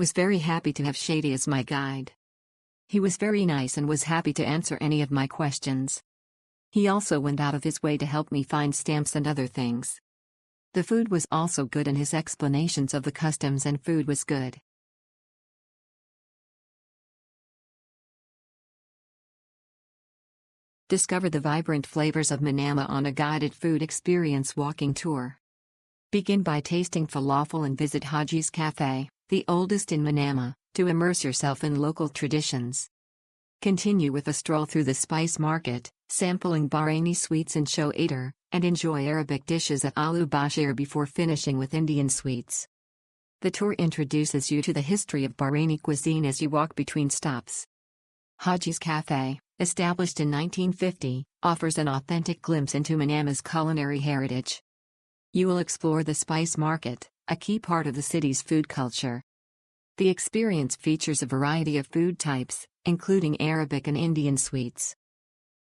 was very happy to have Shady as my guide. He was very nice and was happy to answer any of my questions. He also went out of his way to help me find stamps and other things. The food was also good and his explanations of the customs and food was good. Discover the vibrant flavors of Manama on a guided food experience walking tour. Begin by tasting falafel and visit Haji's Cafe, the oldest in Manama, to immerse yourself in local traditions. Continue with a stroll through the spice market, sampling Bahraini sweets and Showaiter, and enjoy Arabic dishes at Aloo Basheer before finishing with Indian sweets. The tour introduces you to the history of Bahraini cuisine as you walk between stops. Haji's Cafe, established in 1950, offers an authentic glimpse into Manama's culinary heritage. You will explore the spice market, a key part of the city's food culture. The experience features a variety of food types, including Arabic and Indian sweets.